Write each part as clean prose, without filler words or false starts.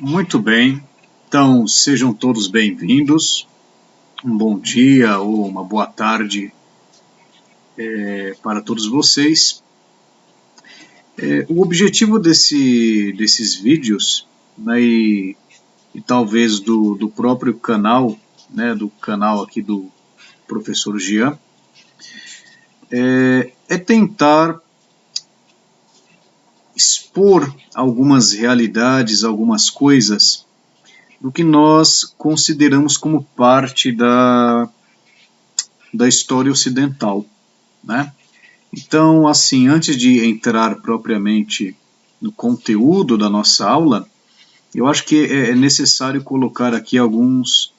Muito bem, então sejam todos bem-vindos. Um bom dia ou uma boa tarde para todos vocês. O objetivo desses vídeos, né, e talvez do próprio canal, né, do canal aqui do professor Jean, é tentar expor algumas realidades, algumas coisas do que nós consideramos como parte da história ocidental, né? Então, assim, antes de entrar propriamente no conteúdo da nossa aula, eu acho que é necessário colocar aqui alguns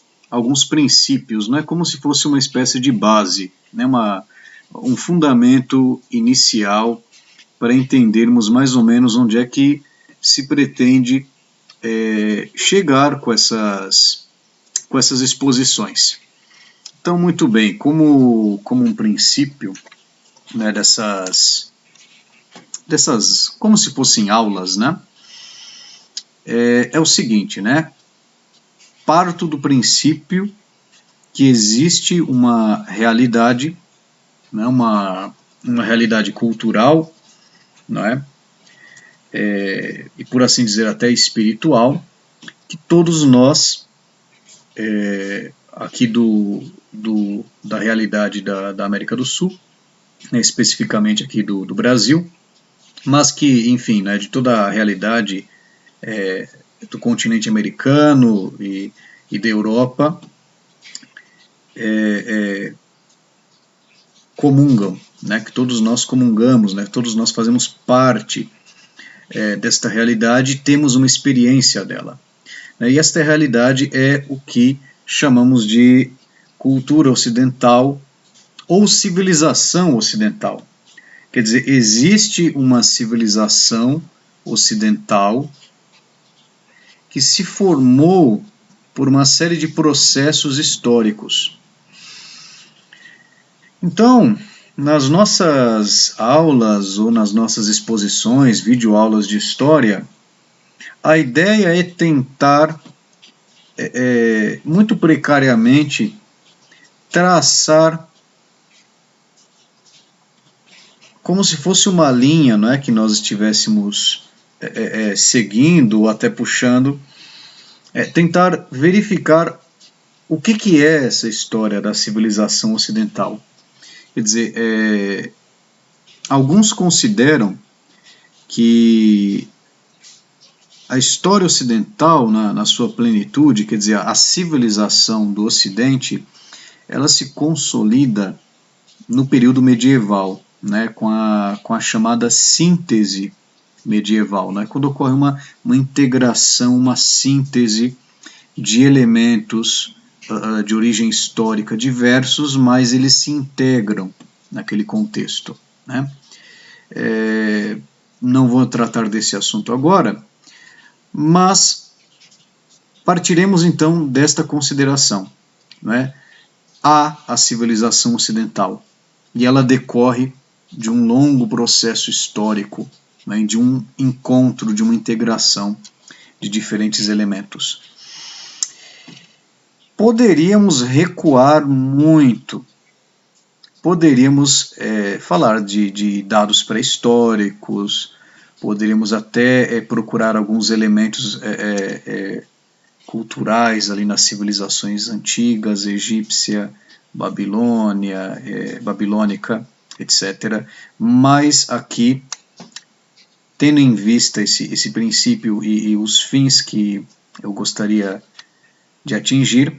princípios, né? Como se fosse uma espécie de base, né? Um fundamento inicial para entendermos mais ou menos onde é que se pretende chegar com essas exposições. Então, muito bem, como um princípio, né, dessas, como se fossem aulas, né, é o seguinte, né, parto do princípio que existe uma realidade, né, uma realidade cultural, não é? E por assim dizer até espiritual, que todos nós, aqui da realidade da América do Sul, né, especificamente aqui do Brasil, mas que, enfim, né, de toda a realidade do continente americano e da Europa, comungam, né, que todos nós comungamos, né, todos nós fazemos parte desta realidade e temos uma experiência dela. E esta realidade é o que chamamos de cultura ocidental ou civilização ocidental. Quer dizer, existe uma civilização ocidental que se formou por uma série de processos históricos. Então, nas nossas aulas ou nas nossas exposições, videoaulas de história, a ideia é tentar, muito precariamente, traçar como se fosse uma linha, não é, que nós estivéssemos seguindo ou até puxando, tentar verificar o que é essa história da civilização ocidental. Quer dizer, alguns consideram que a história ocidental, na sua plenitude, quer dizer, a civilização do Ocidente, ela se consolida no período medieval, né, com a chamada síntese medieval, né, quando ocorre uma integração, uma síntese de elementos de origem histórica diversos, mas eles se integram naquele contexto, né? Não vou tratar desse assunto agora, mas partiremos então desta consideração, né? Há a civilização ocidental e ela decorre de um longo processo histórico, né, de um encontro, de uma integração de diferentes elementos. Poderíamos recuar muito, poderíamos falar de dados pré-históricos, poderíamos até procurar alguns elementos culturais ali nas civilizações antigas, egípcia, babilônica, etc. Mas aqui, tendo em vista esse princípio e os fins que eu gostaria de atingir,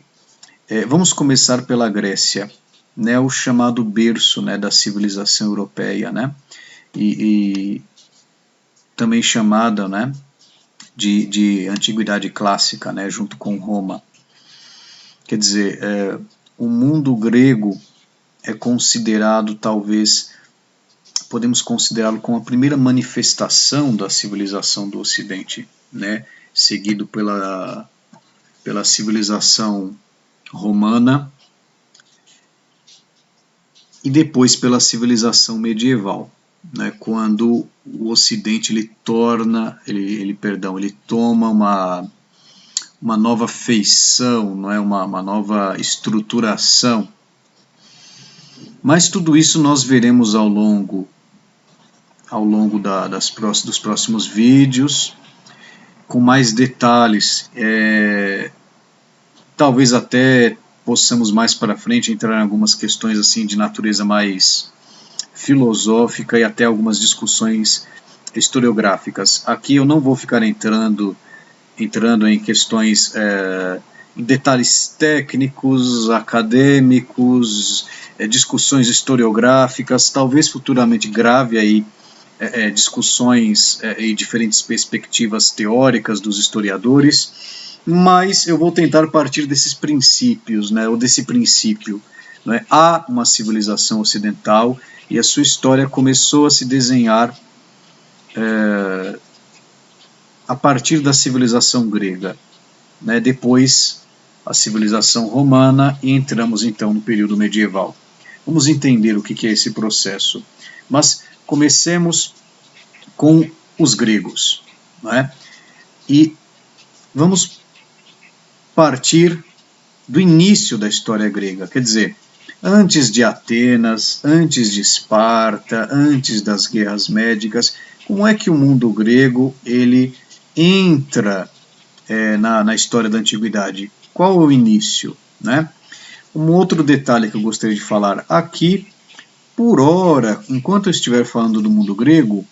vamos começar pela Grécia, né, o chamado berço, né, da civilização europeia, né, e também chamada, né, de antiguidade clássica, né, junto com Roma. Quer dizer, o mundo grego é considerado, talvez, podemos considerá-lo como a primeira manifestação da civilização do Ocidente, né, seguido pela civilização romana e depois pela civilização medieval, né, quando o Ocidente ele toma uma nova feição, não é? Uma nova estruturação. Mas tudo isso nós veremos ao longo dos próximos vídeos, com mais detalhes. Talvez até possamos mais para frente entrar em algumas questões assim de natureza mais filosófica e até algumas discussões historiográficas. Aqui eu não vou ficar entrando em questões, em detalhes técnicos, acadêmicos, discussões historiográficas. Talvez futuramente grave aí discussões e diferentes perspectivas teóricas dos historiadores, mas eu vou tentar partir desses princípios, né, ou desse princípio. Né? Há uma civilização ocidental e a sua história começou a se desenhar a partir da civilização grega, né? Depois a civilização romana e entramos então no período medieval. Vamos entender o que é esse processo. Mas comecemos com os gregos, né? E vamos partir do início da história grega, quer dizer, antes de Atenas, antes de Esparta, antes das guerras médicas, como é que o mundo grego ele entra na história da antiguidade? Qual é o início, né? Um outro detalhe que eu gostaria de falar aqui, por hora, enquanto eu estiver falando do mundo grego,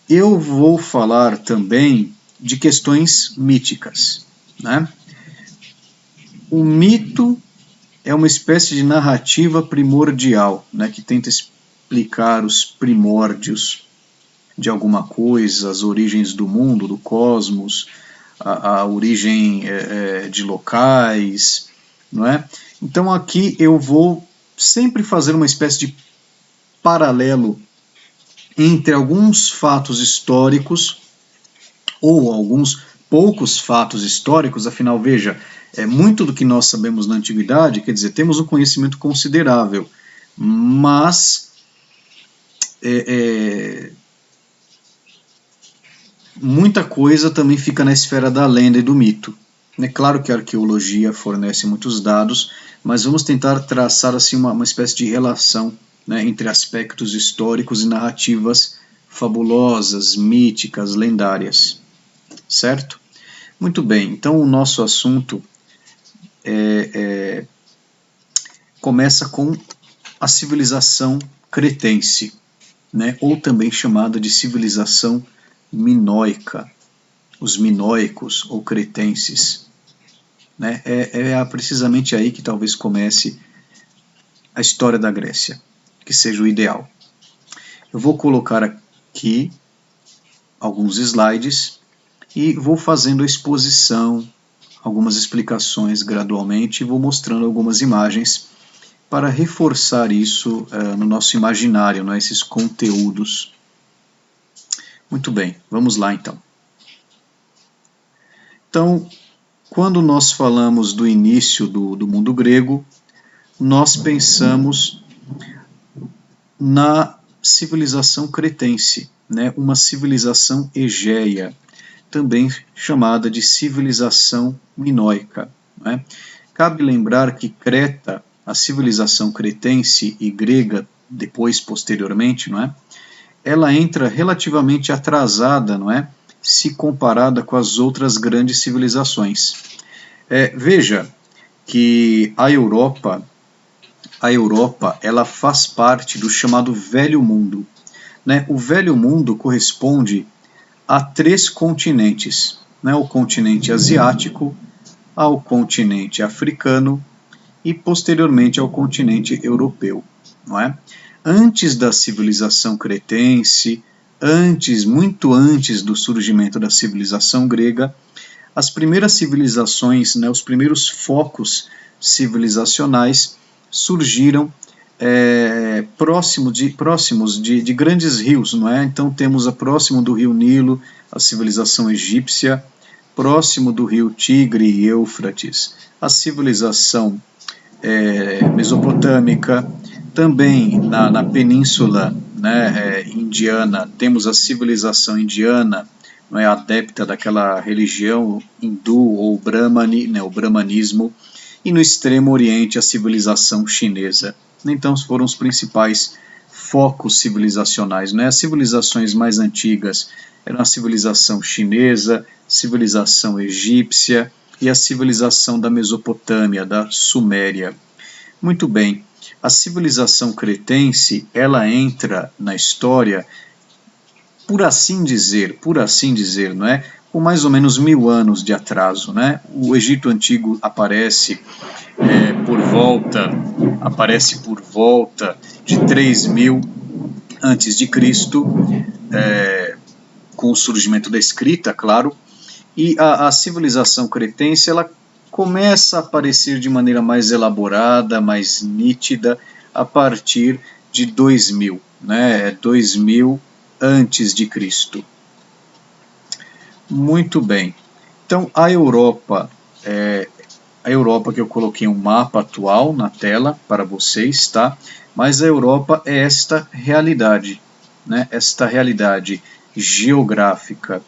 eu vou falar também de questões míticas, né? O mito é uma espécie de narrativa primordial, né, que tenta explicar os primórdios de alguma coisa, as origens do mundo, do cosmos, a origem de locais, não é? Então aqui eu vou sempre fazer uma espécie de paralelo entre alguns fatos históricos ou alguns poucos fatos históricos. Afinal, veja, muito do que nós sabemos na antiguidade, quer dizer, temos um conhecimento considerável, mas muita coisa também fica na esfera da lenda e do mito. É claro que a arqueologia fornece muitos dados, mas vamos tentar traçar assim uma espécie de relação, né, entre aspectos históricos e narrativas fabulosas, míticas, lendárias. Certo? Muito bem, então o nosso assunto começa com a civilização cretense, né, ou também chamada de civilização minoica, os minoicos ou cretenses. Né, precisamente aí que talvez comece a história da Grécia, que seja o ideal. Eu vou colocar aqui alguns slides e vou fazendo a exposição, algumas explicações gradualmente e vou mostrando algumas imagens para reforçar isso no nosso imaginário, né, esses conteúdos. Muito bem, vamos lá então. Então, quando nós falamos do início do mundo grego, nós pensamos na civilização cretense, né, uma civilização egéia, também chamada de civilização minoica. Né? Cabe lembrar que Creta, a civilização cretense e grega, depois, posteriormente, não é? Ela entra relativamente atrasada, não é? Se comparada com as outras grandes civilizações. Veja que a Europa ela faz parte do chamado Velho Mundo. Né? O Velho Mundo corresponde a 3 continentes, né? O continente asiático, ao continente africano e posteriormente ao continente europeu. Não é? Antes da civilização cretense, muito antes do surgimento da civilização grega, as primeiras civilizações, né, os primeiros focos civilizacionais surgiram próximos de grandes rios, não é? Então temos próximo do rio Nilo, a civilização egípcia, próximo do rio Tigre e Eufrates, a civilização mesopotâmica, também na península, né, indiana, temos a civilização indiana, não é adepta daquela religião hindu ou brahmani, né, o brahmanismo, e no Extremo Oriente a civilização chinesa. Então foram os principais focos civilizacionais, né? As civilizações mais antigas eram a civilização chinesa, civilização egípcia e a civilização da Mesopotâmia, da Suméria. Muito bem, a civilização cretense, ela entra na história, por assim dizer, não é? Com mais ou menos 1000 anos de atraso, né? O Egito Antigo aparece por volta de 3000 antes de Cristo, com o surgimento da escrita, claro, e a civilização cretense, ela começa a aparecer de maneira mais elaborada, mais nítida, a partir de 2000, né? 2000 antes de Cristo. Muito bem. Então, a Europa que eu coloquei um mapa atual na tela para vocês, tá? Mas a Europa é esta realidade, né? Esta realidade geográfica.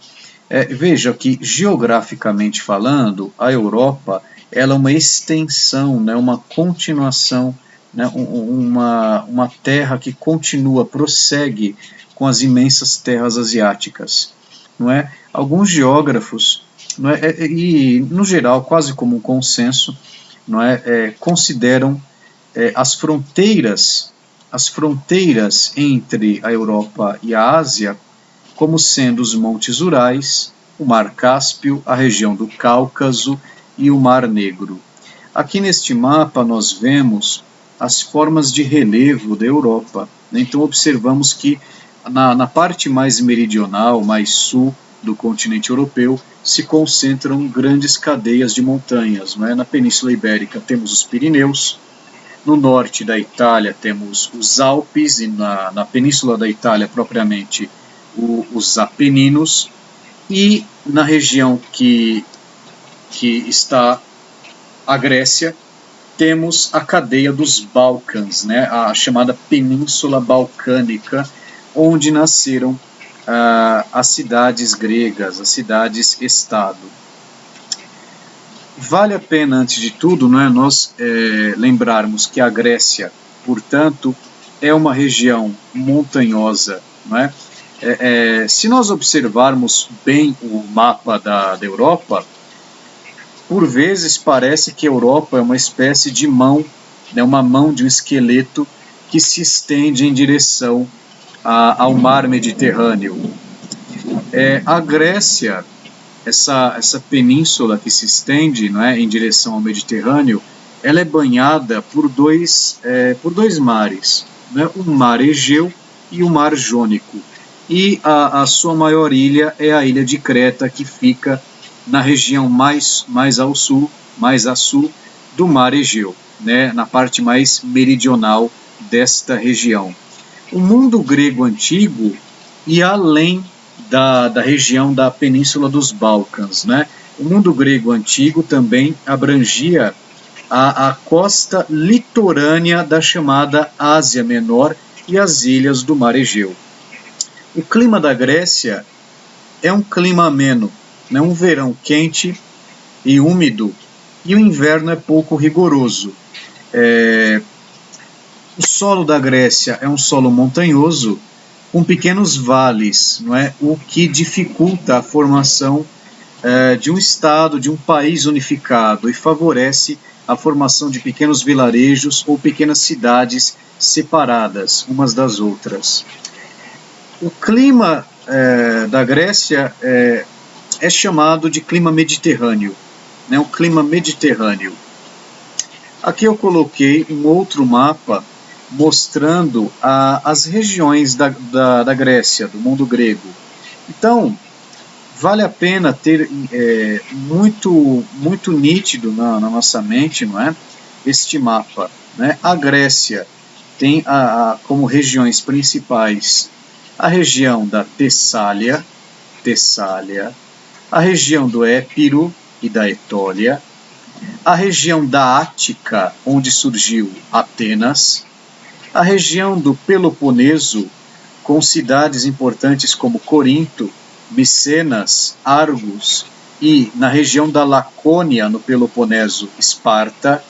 Veja que, geograficamente falando, a Europa ela é uma extensão, né? Uma continuação, né? Uma terra que continua, prossegue com as imensas terras asiáticas, não é? Alguns geógrafos, não é, e no geral quase como um consenso, não é, consideram as fronteiras entre a Europa e a Ásia como sendo os Montes Urais, o Mar Cáspio, a região do Cáucaso e o Mar Negro. Aqui neste mapa nós vemos as formas de relevo da Europa, né? Então observamos que na parte mais meridional, mais sul do continente europeu, se concentram grandes cadeias de montanhas, não é? Na Península Ibérica temos os Pirineus, no norte da Itália temos os Alpes, e na Península da Itália propriamente os Apeninos, e na região que está a Grécia, temos a cadeia dos Balcãs, né? A chamada Península Balcânica, onde nasceram as cidades gregas, as cidades-estado. Vale a pena, antes de tudo, não é, nós lembrarmos que a Grécia, portanto, é uma região montanhosa, não é? Se nós observarmos bem o mapa da Europa, por vezes parece que a Europa é uma espécie de mão, né, uma mão de um esqueleto que se estende em direção ao mar Mediterrâneo. A Grécia, essa península que se estende, não é, em direção ao Mediterrâneo, ela é banhada por dois mares, né, o Mar Egeu e o Mar Jônico. E a sua maior ilha é a ilha de Creta, que fica na região mais a sul do Mar Egeu, né, na parte mais meridional desta região. O mundo grego antigo ia além da região da Península dos Balcãs, né? O mundo grego antigo também abrangia a costa litorânea da chamada Ásia Menor e as ilhas do Mar Egeu. O clima da Grécia é um clima ameno, né? Um verão quente e úmido, e o inverno é pouco rigoroso. O solo da Grécia é um solo montanhoso, com pequenos vales, não é? O que dificulta a formação de um estado, de um país unificado, e favorece a formação de pequenos vilarejos ou pequenas cidades separadas umas das outras. O clima da Grécia é chamado de clima mediterrâneo, né? O clima mediterrâneo. Aqui eu coloquei um outro mapa mostrando as regiões da Grécia, do mundo grego. Então, vale a pena ter muito nítido na nossa mente, não é? Este mapa, né? A Grécia tem como regiões principais a região da Tessália, a região do Épiro e da Etólia, a região da Ática, onde surgiu Atenas, a região do Peloponeso, com cidades importantes como Corinto Micenas, Argos e, na região da Lacônia, no Peloponeso, Esparta.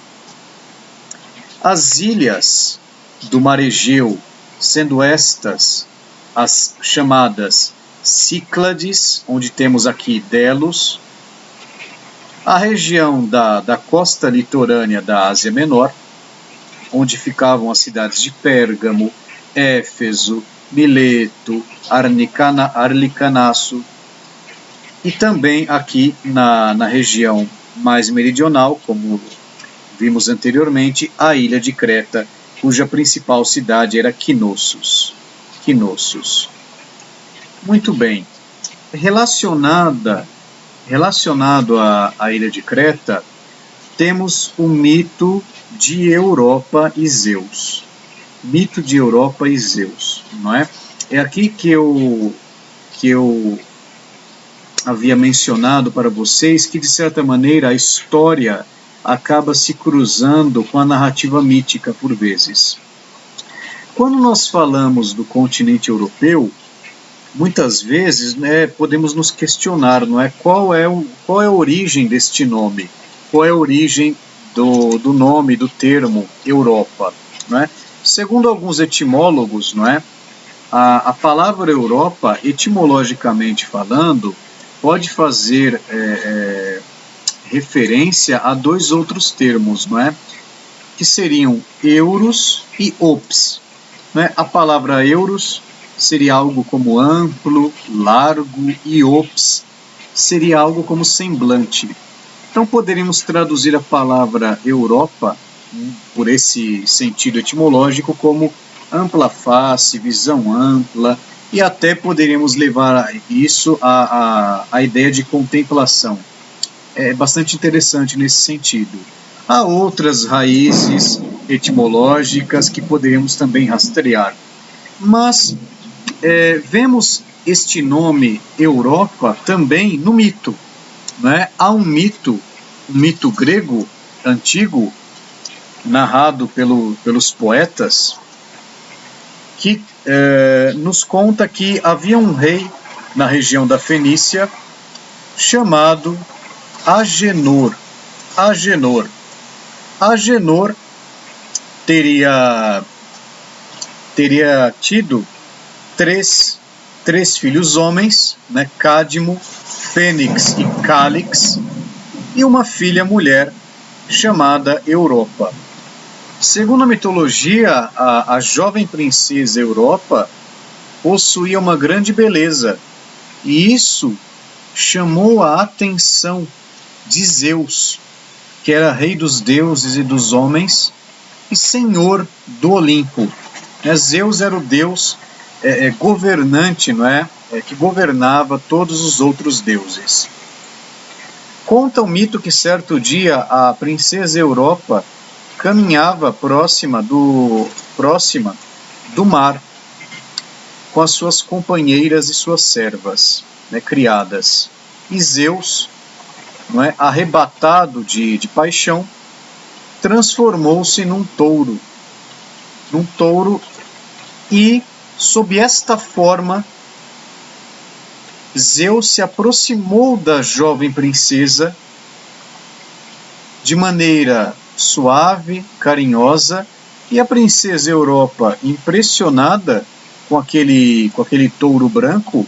As ilhas do Mar Egeu, sendo estas as chamadas Cíclades, onde temos aqui Delos. A região da costa litorânea da Ásia Menor, onde ficavam as cidades de Pérgamo, Éfeso, Mileto, Arlicanaço, e também aqui na região mais meridional, como vimos anteriormente, a ilha de Creta, cuja principal cidade era Knossos. Muito bem. Relacionado à ilha de Creta, temos o mito de Europa e Zeus. Mito de Europa e Zeus, não é? É aqui que eu havia mencionado para vocês que, de certa maneira, a história acaba se cruzando com a narrativa mítica por vezes. Quando nós falamos do continente europeu, muitas vezes, né, podemos nos questionar, não é? Qual é a origem deste nome? Qual é a origem do nome, do termo Europa, não é? Segundo alguns etimólogos, não é? A palavra Europa, etimologicamente falando, pode fazer referência a dois outros termos, não é? Que seriam euros e ops. Não é? A palavra euros seria algo como amplo, largo, e ops seria algo como semblante. Então poderíamos traduzir a palavra Europa, por esse sentido etimológico, como ampla face, visão ampla, e até poderíamos levar isso à ideia de contemplação. É bastante interessante nesse sentido. Há outras raízes etimológicas que poderíamos também rastrear. Mas vemos este nome Europa também no mito. Né? Há um mito grego antigo, narrado pelos poetas, que nos conta que havia um rei na região da Fenícia chamado Agenor. Agenor teria tido três filhos homens, né, Cadmo, Fênix e Cálix, e uma filha mulher chamada Europa. Segundo a mitologia, a jovem princesa Europa possuía uma grande beleza, e isso chamou a atenção de Zeus, que era rei dos deuses e dos homens e senhor do Olimpo. Zeus era o deus governante, não é? Que governava todos os outros deuses. Conta o mito que certo dia a princesa Europa caminhava próxima do mar com as suas companheiras e suas servas, né, criadas. E Zeus, não é, arrebatado de paixão, transformou-se num touro, e sob esta forma Zeus se aproximou da jovem princesa de maneira suave, carinhosa, e a princesa Europa, impressionada com aquele touro branco,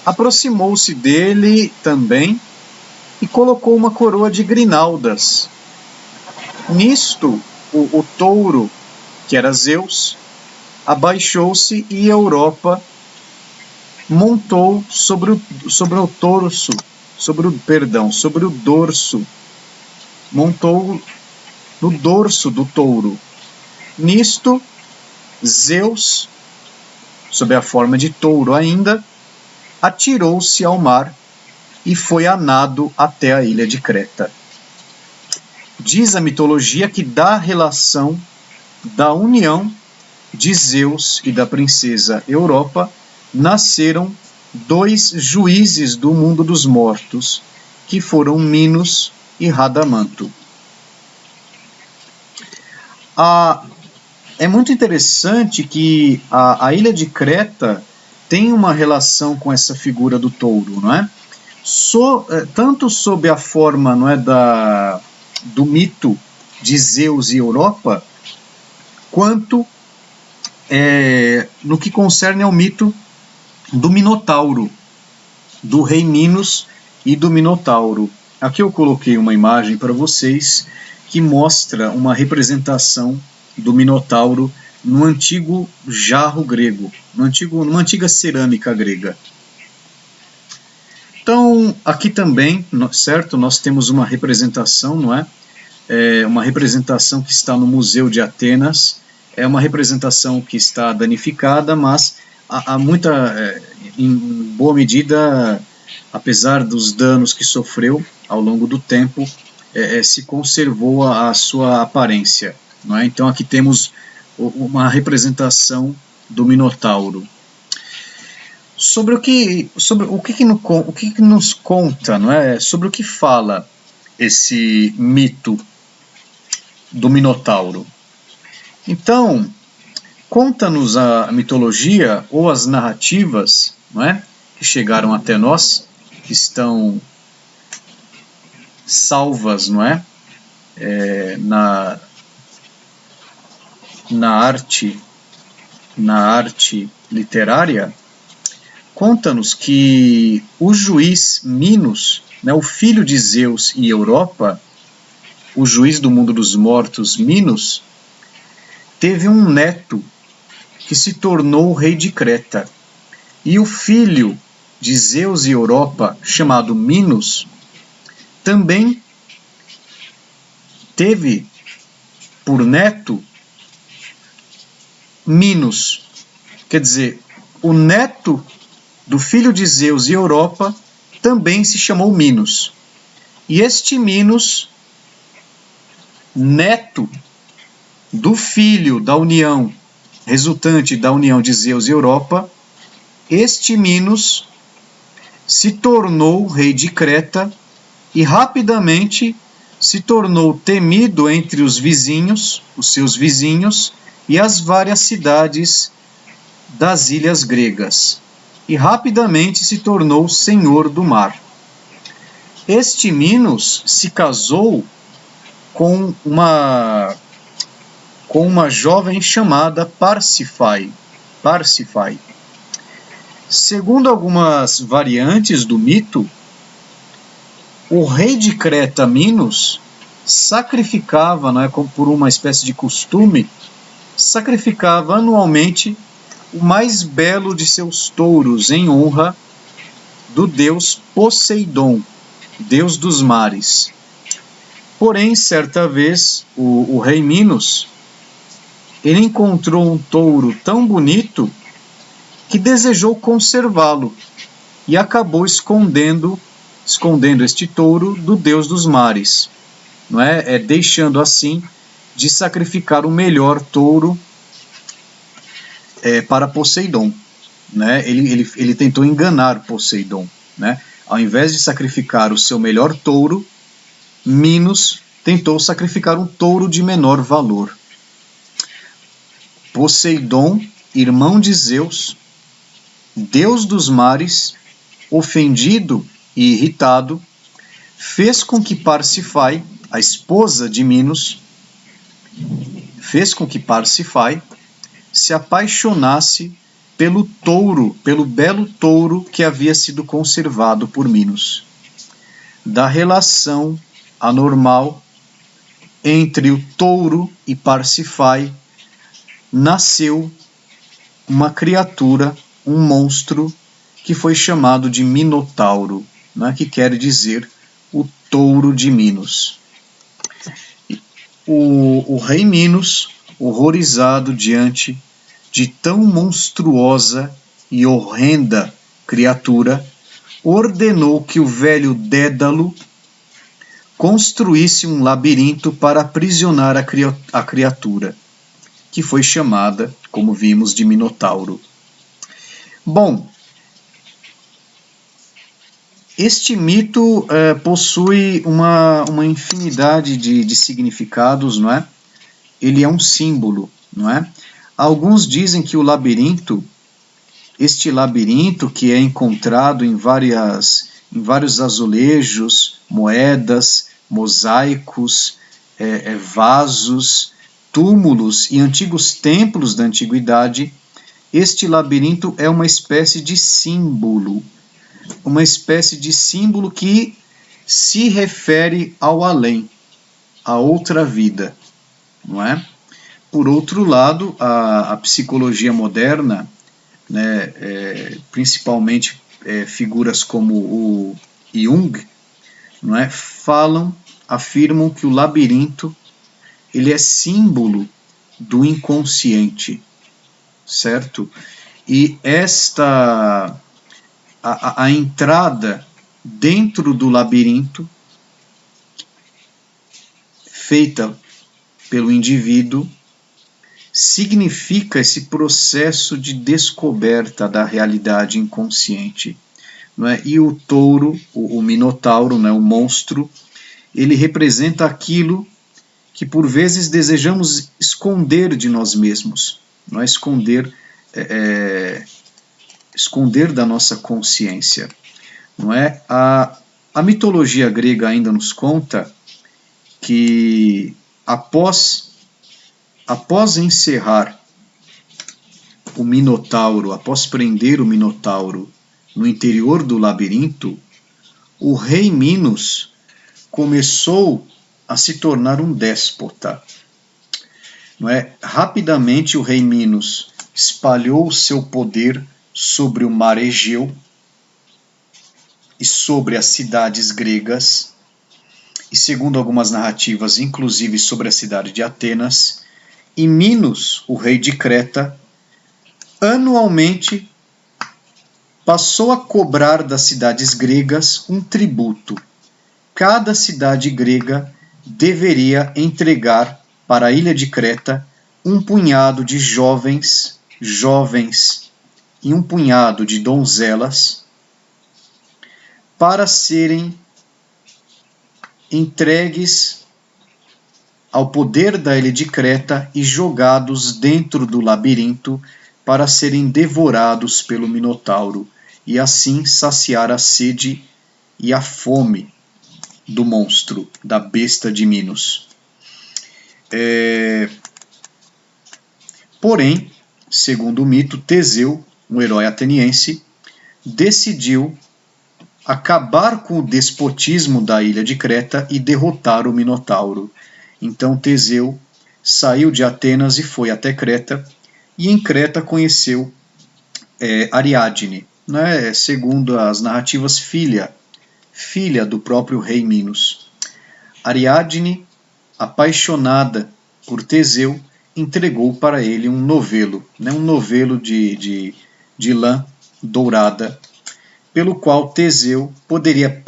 aproximou-se dele também e colocou uma coroa de grinaldas. Nisto, o touro, que era Zeus, abaixou-se e Europa montou sobre o dorso, montou no dorso do touro. Nisto, Zeus, sob a forma de touro ainda, atirou-se ao mar e foi a nado até a ilha de Creta. Diz a mitologia que da relação da união de Zeus e da princesa Europa nasceram dois juízes do mundo dos mortos, que foram Minos e Radamanto. É muito interessante que a ilha de Creta tem uma relação com essa figura do touro, não é? Tanto sob a forma, não é, do mito de Zeus e Europa, quanto no que concerne ao mito do Minotauro, do rei Minos e do Minotauro. Aqui eu coloquei uma imagem para vocês que mostra uma representação do Minotauro no antigo jarro grego, numa antiga cerâmica grega. Então, aqui também, certo, nós temos uma representação, não é? Uma representação que está no Museu de Atenas, é uma representação que está danificada, mas há muita, em boa medida, apesar dos danos que sofreu ao longo do tempo, se conservou a sua aparência, não é? Então aqui temos uma representação do Minotauro. Sobre o que nos conta, não é? Sobre o que fala esse mito do Minotauro. Então, conta-nos a mitologia ou as narrativas, não é? Que chegaram até nós, que estão salvas, não é? Na arte literária, conta-nos que o juiz Minos, né, o filho de Zeus e Europa, o juiz do mundo dos mortos Minos, teve um neto que se tornou o rei de Creta. E o filho de Zeus e Europa, chamado Minos, também teve por neto Minos. Quer dizer, o neto do filho de Zeus e Europa também se chamou Minos. E este Minos, neto do filho da união, resultante da união de Zeus e Europa, este Minos se tornou rei de Creta e rapidamente se tornou temido entre os vizinhos, os seus vizinhos, e as várias cidades das ilhas gregas, e rapidamente se tornou senhor do mar. Este Minos se casou com uma jovem chamada Parsifai. Segundo algumas variantes do mito, o rei de Creta, Minos, sacrificava, não é, por uma espécie de costume, sacrificava anualmente o mais belo de seus touros em honra do deus Poseidon, deus dos mares. Porém, certa vez, o rei Minos, ele encontrou um touro tão bonito que desejou conservá-lo e acabou escondendo este touro do deus dos mares, não é? Deixando assim de sacrificar o melhor touro para Poseidon, né? Ele tentou enganar Poseidon, né? Ao invés de sacrificar o seu melhor touro, Minos tentou sacrificar um touro de menor valor. Poseidon, irmão de Zeus, deus dos mares, ofendido e irritado, fez com que Parsifai, a esposa de Minos, se apaixonasse pelo belo touro que havia sido conservado por Minos. Da relação anormal entre o touro e Parsifai nasceu uma criatura, um monstro, que foi chamado de Minotauro, né, que quer dizer o touro de Minos. O rei Minos, horrorizado diante de tão monstruosa e horrenda criatura, ordenou que o velho Dédalo construísse um labirinto para aprisionar a criatura, que foi chamada, como vimos, de Minotauro. Bom, este mito possui uma infinidade de significados, não é? Ele é um símbolo, não é? Alguns dizem que o labirinto este labirinto que é encontrado em vários azulejos, moedas, mosaicos, vasos, túmulos e antigos templos da antiguidade, este labirinto é uma espécie de símbolo que se refere ao além, a outra vida, não é? Por outro lado, a psicologia moderna, né, principalmente figuras como o Jung, não é, afirmam que o labirinto ele é símbolo do inconsciente, certo? E a entrada dentro do labirinto feita pelo indivíduo significa esse processo de descoberta da realidade inconsciente, não é? E o touro, o minotauro, né, o monstro, ele representa aquilo que por vezes desejamos esconder de nós mesmos, não é? Esconder da nossa consciência, não é? A mitologia grega ainda nos conta que após encerrar o Minotauro, após prender o Minotauro no interior do labirinto, o rei Minos começou a se tornar um déspota. Não é? Rapidamente o rei Minos espalhou o seu poder sobre o mar Egeu e sobre as cidades gregas, e segundo algumas narrativas, inclusive sobre a cidade de Atenas, e Minos, o rei de Creta, anualmente passou a cobrar das cidades gregas um tributo. Cada cidade grega deveria entregar para a ilha de Creta um punhado de jovens e um punhado de donzelas para serem entregues ao poder da ilha de Creta e jogados dentro do labirinto para serem devorados pelo Minotauro e assim saciar a sede e a fome do monstro, da besta de Minos. Porém, segundo o mito, Teseu, um herói ateniense, decidiu acabar com o despotismo da ilha de Creta e derrotar o Minotauro. Então Teseu saiu de Atenas e foi até Creta, e em Creta conheceu Ariadne, né, segundo as narrativas, filha do próprio rei Minos. Ariadne, apaixonada por Teseu, entregou para ele um novelo, né, um novelo de lã dourada, pelo qual Teseu poderia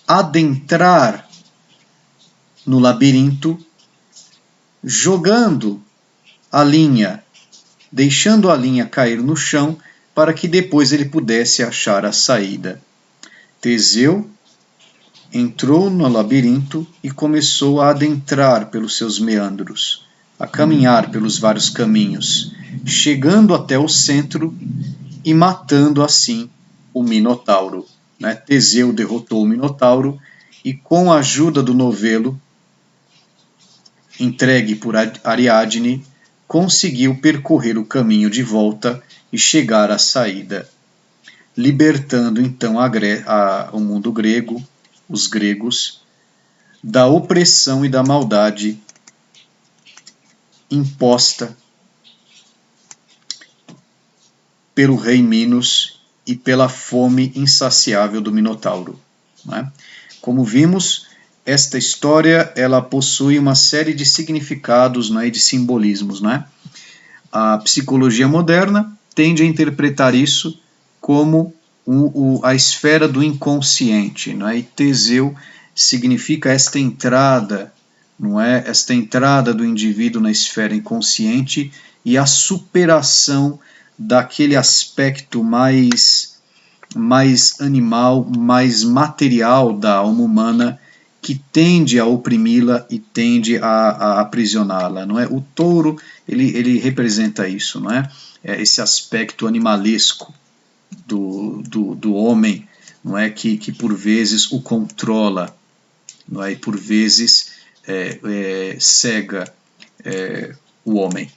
adentrar no labirinto, jogando a linha, deixando a linha cair no chão, para que depois ele pudesse achar a saída. Teseu entrou no labirinto e começou a adentrar pelos seus meandros, a caminhar pelos vários caminhos, chegando até o centro e matando assim o Minotauro. Né? Teseu derrotou o Minotauro e, com a ajuda do novelo entregue por Ariadne, conseguiu percorrer o caminho de volta e chegar à saída, libertando então o mundo grego, os gregos, da opressão e da maldade imposta pelo rei Minos e pela fome insaciável do Minotauro. Né? Como vimos, esta história ela possui uma série de significados, né, e de simbolismos. Né? A psicologia moderna tende a interpretar isso como a esfera do inconsciente. Né? E Teseu significa esta entrada, não é? Esta entrada do indivíduo na esfera inconsciente e a superação daquele aspecto mais animal, mais material da alma humana, que tende a oprimi-la e tende a aprisioná-la, não é? O touro, ele representa isso, não é? Esse aspecto animalesco do homem, não é? Que por vezes o controla, não é? E por vezes cega o homem.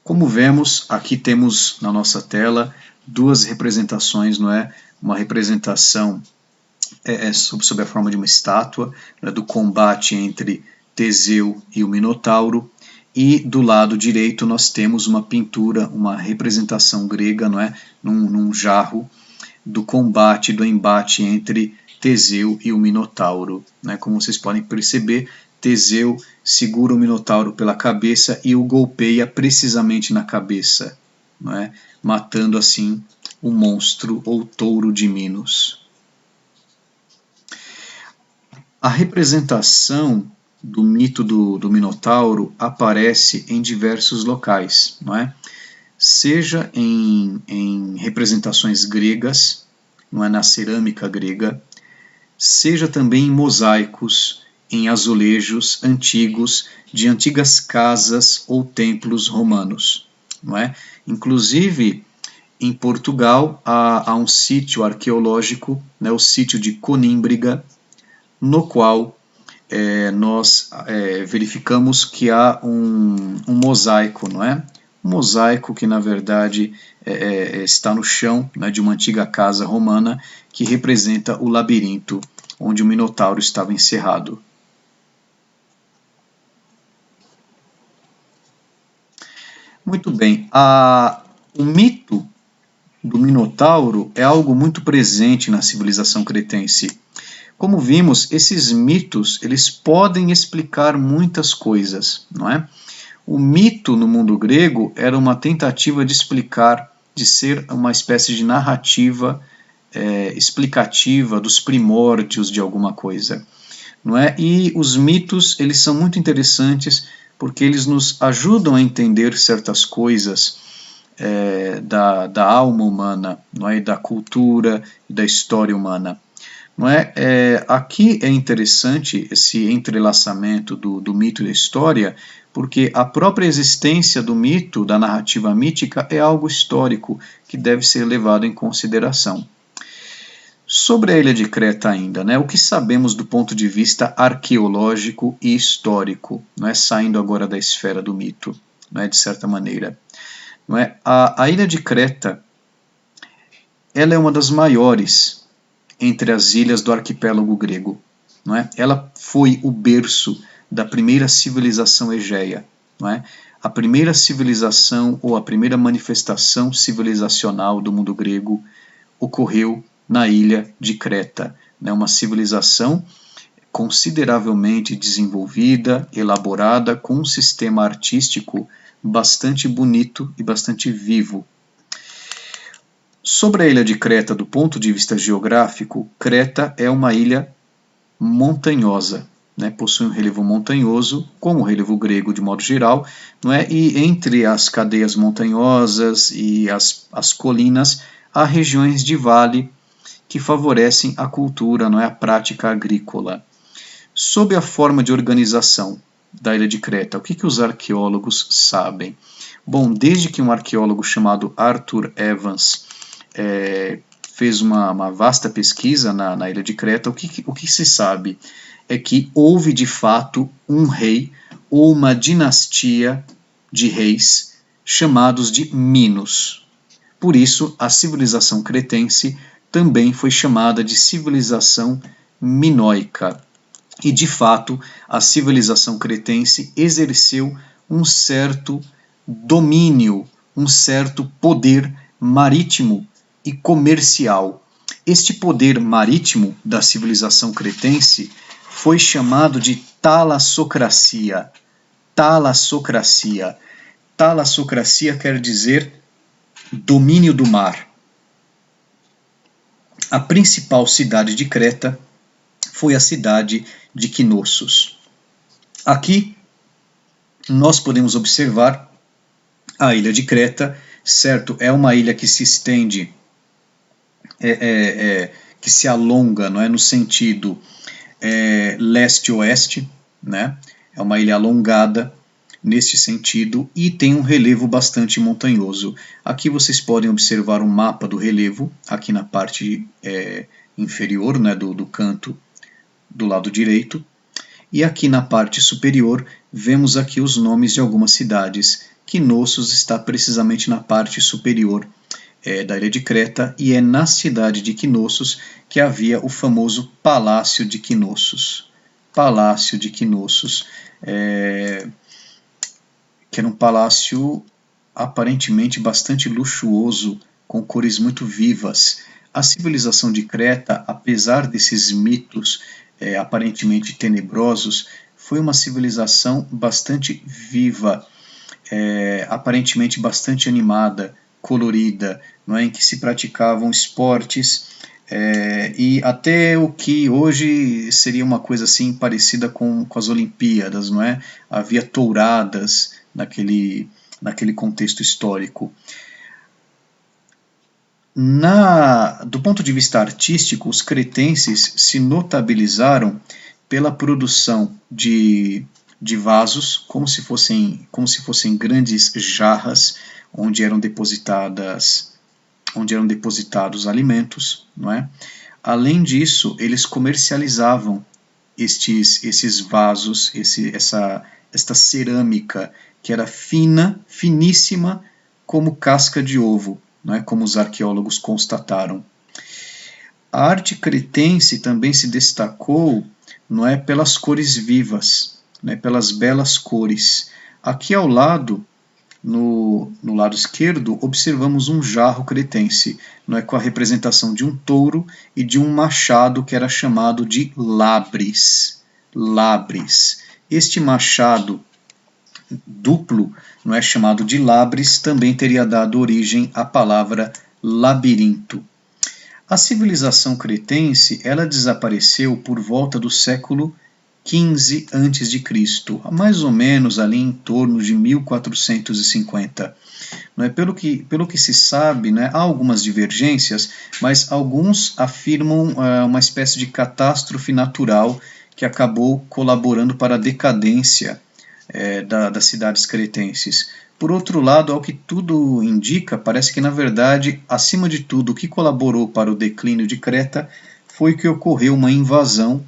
Como vemos, aqui temos na nossa tela duas representações, não é? Uma representação sob a forma de uma estátua, né, do combate entre Teseu e o Minotauro, e do lado direito nós temos uma pintura, uma representação grega, não é? Num jarro, do combate, do embate entre Teseu e o Minotauro. Né? Como vocês podem perceber, Teseu segura o Minotauro pela cabeça e o golpeia precisamente na cabeça, não é? Matando assim o monstro ou touro de Minos. A representação do mito do Minotauro aparece em diversos locais, não é? Seja em representações gregas, não é? Na cerâmica grega, seja também em mosaicos, em azulejos antigos de antigas casas ou templos romanos, não é? Inclusive, em Portugal, há um sítio arqueológico, né, o sítio de Conímbriga, no qual nós verificamos que há um mosaico, não é? Um mosaico que, na verdade, está no chão, né, de uma antiga casa romana que representa o labirinto onde o Minotauro estava encerrado. Muito bem, o mito do Minotauro é algo muito presente na civilização cretense. Como vimos, esses mitos eles podem explicar muitas coisas, não é? O mito no mundo grego era uma tentativa de explicar, de ser uma espécie de narrativa explicativa dos primórdios de alguma coisa, não é? E os mitos eles são muito interessantes porque eles nos ajudam a entender certas coisas da alma humana, não é? E da cultura e da história humana. Não é? Aqui é interessante esse entrelaçamento do mito e da história, porque a própria existência do mito, da narrativa mítica, é algo histórico que deve ser levado em consideração. Sobre a ilha de Creta ainda, né, o que sabemos do ponto de vista arqueológico e histórico, não é, saindo agora da esfera do mito, não é, de certa maneira. Não é? A ilha de Creta ela é uma das maiores entre as ilhas do arquipélago grego. Não é? Ela foi o berço da primeira civilização egeia. Não é? A primeira civilização ou a primeira manifestação civilizacional do mundo grego ocorreu na ilha de Creta, né, uma civilização consideravelmente desenvolvida, elaborada, com um sistema artístico bastante bonito e bastante vivo. Sobre a ilha de Creta, do ponto de vista geográfico, Creta é uma ilha montanhosa, né, possui um relevo montanhoso, como o relevo grego de modo geral, não é? E entre as cadeias montanhosas e as colinas, há regiões de vale que favorecem a cultura, não é, a prática agrícola. Sob a forma de organização da ilha de Creta, o que os arqueólogos sabem? Bom, desde que um arqueólogo chamado Arthur Evans fez uma vasta pesquisa na ilha de Creta, o que se sabe é que houve de fato um rei ou uma dinastia de reis chamados de Minos. Por isso, a civilização cretense também foi chamada de civilização minoica. E, de fato, a civilização cretense exerceu um certo domínio, um certo poder marítimo e comercial. Este poder marítimo da civilização cretense foi chamado de talassocracia. Talassocracia. Talassocracia quer dizer domínio do mar. A principal cidade de Creta foi a cidade de Knossos. Aqui nós podemos observar a ilha de Creta, certo? É uma ilha que se estende, que se alonga, não é, no sentido leste-oeste, né? É uma ilha alongada neste sentido e tem um relevo bastante montanhoso. Aqui vocês podem observar um mapa do relevo, aqui na parte inferior, né, do canto do lado direito. E aqui na parte superior vemos aqui os nomes de algumas cidades. Knossos está precisamente na parte superior da ilha de Creta, e é na cidade de Knossos que havia o famoso Palácio de Knossos. Palácio de Knossos, que era um palácio aparentemente bastante luxuoso, com cores muito vivas. A civilização de Creta, apesar desses mitos aparentemente tenebrosos, foi uma civilização bastante viva, aparentemente bastante animada, colorida, não é? Em que se praticavam esportes e até o que hoje seria uma coisa assim parecida com as Olimpíadas, não é? Havia touradas naquele contexto histórico. Do ponto de vista artístico, os cretenses se notabilizaram pela produção de vasos, como se fossem grandes jarras onde eram depositados alimentos, não é? Além disso, eles comercializavam esses vasos, esta cerâmica que era finíssima como casca de ovo, não é? Como os arqueólogos constataram. A arte cretense também se destacou, não é, pelas cores vivas, né, pelas belas cores. Aqui ao lado, no lado esquerdo, observamos um jarro cretense, não é, com a representação de um touro e de um machado que era chamado de labris. Labris. Este machado duplo, não é, chamado de labris, também teria dado origem à palavra labirinto. A civilização cretense, ela desapareceu por volta do século XV a.C., mais ou menos ali em torno de 1450. Não é? Pelo que se sabe, né, há algumas divergências, mas alguns afirmam uma espécie de catástrofe natural que acabou colaborando para a decadência das cidades cretenses. Por outro lado, ao que tudo indica, parece que, na verdade, acima de tudo, o que colaborou para o declínio de Creta foi que ocorreu uma invasão,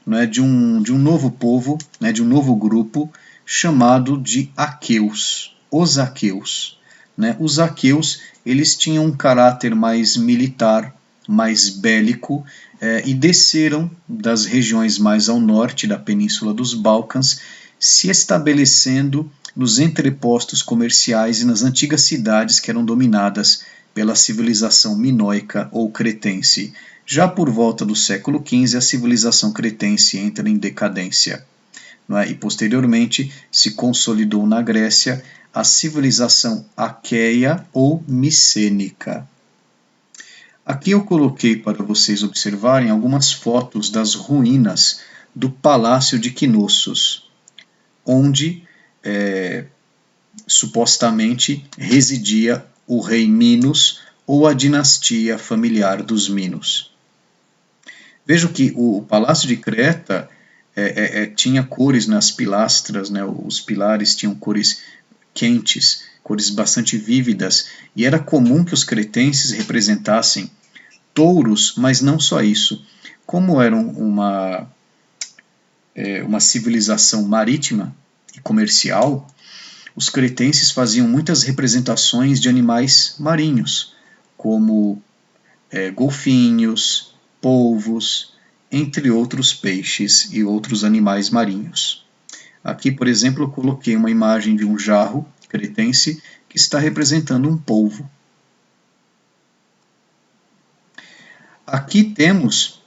né, de um novo povo, né, de um novo grupo, chamado de aqueus, os aqueus. Né? Os aqueus, eles tinham um caráter mais militar, mais bélico, e desceram das regiões mais ao norte da Península dos Balcãs, se estabelecendo nos entrepostos comerciais e nas antigas cidades que eram dominadas pela civilização minoica ou cretense. Já por volta do século XV, a civilização cretense entra em decadência. Não é? E posteriormente se consolidou na Grécia a civilização aqueia ou micênica. Aqui eu coloquei para vocês observarem algumas fotos das ruínas do Palácio de Knossos, onde supostamente residia o rei Minos ou a dinastia familiar dos Minos. Vejo que o Palácio de Creta tinha cores nas pilastras, né? Os pilares tinham cores quentes, cores bastante vívidas, e era comum que os cretenses representassem touros, mas não só isso. Como eram uma civilização marítima e comercial, os cretenses faziam muitas representações de animais marinhos, como golfinhos, polvos, entre outros peixes e outros animais marinhos. Aqui, por exemplo, eu coloquei uma imagem de um jarro cretense que está representando um polvo. Aqui temos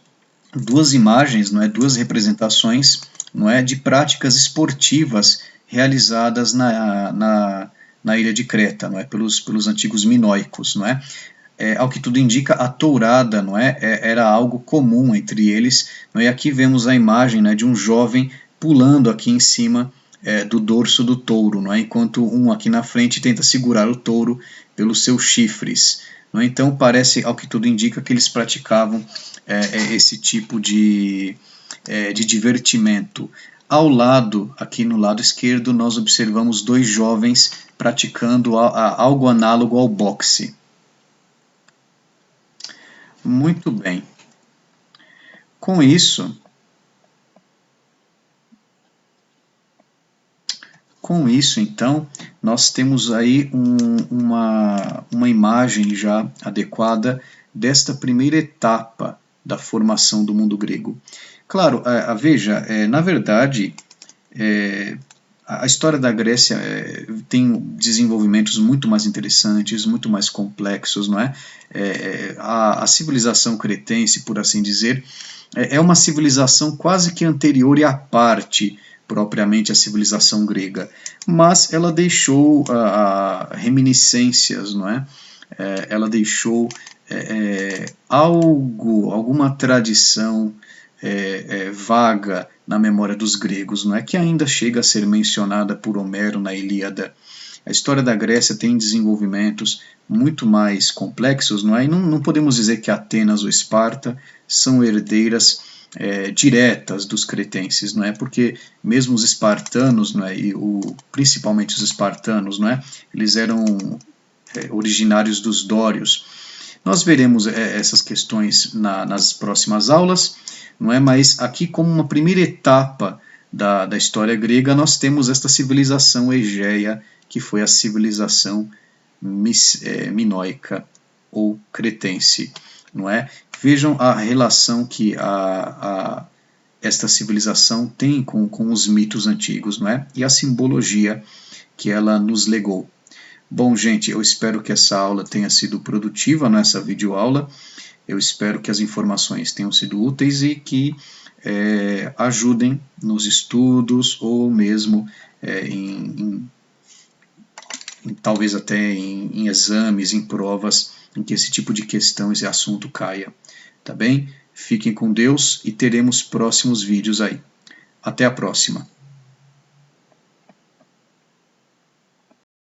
duas imagens, não é, duas representações, não é, de práticas esportivas realizadas na ilha de Creta, não é, pelos antigos minoicos, não é. Ao que tudo indica, a tourada, não é, era algo comum entre eles, não é. Aqui vemos a imagem, né, de um jovem pulando aqui em cima do dorso do touro, não é, enquanto um aqui na frente tenta segurar o touro pelos seus chifres. No Então, parece, ao que tudo indica, que eles praticavam esse tipo de divertimento. Ao lado, aqui no lado esquerdo, nós observamos dois jovens praticando algo análogo ao boxe. Muito bem. Com isso, então, nós temos aí uma imagem já adequada desta primeira etapa da formação do mundo grego. Claro, veja, na verdade, a história da Grécia tem desenvolvimentos muito mais interessantes, muito mais complexos, não é? A civilização cretense, por assim dizer, é uma civilização quase que anterior e à parte propriamente à civilização grega, mas ela deixou reminiscências, não é? Ela deixou alguma tradição vaga na memória dos gregos, não é, que ainda chega a ser mencionada por Homero na Ilíada. A história da Grécia tem desenvolvimentos muito mais complexos, não é? E não podemos dizer que Atenas ou Esparta são herdeiras diretas dos cretenses, não é? Porque mesmo os espartanos, não é? Principalmente os espartanos, não é? Eles eram originários dos dórios. Nós veremos essas questões nas próximas aulas, não é? Mas aqui, como uma primeira etapa da história grega, nós temos esta civilização egeia, que foi a civilização minoica ou cretense, não é? Vejam a relação que esta civilização tem com os mitos antigos, não é? E a simbologia que ela nos legou. Bom, gente, eu espero que essa aula tenha sido produtiva, nessa videoaula. Eu espero que as informações tenham sido úteis e que ajudem nos estudos ou mesmo talvez até em exames, em provas, em que esse tipo de questão, esse assunto caia. Tá bem? Fiquem com Deus e teremos próximos vídeos aí. Até a próxima.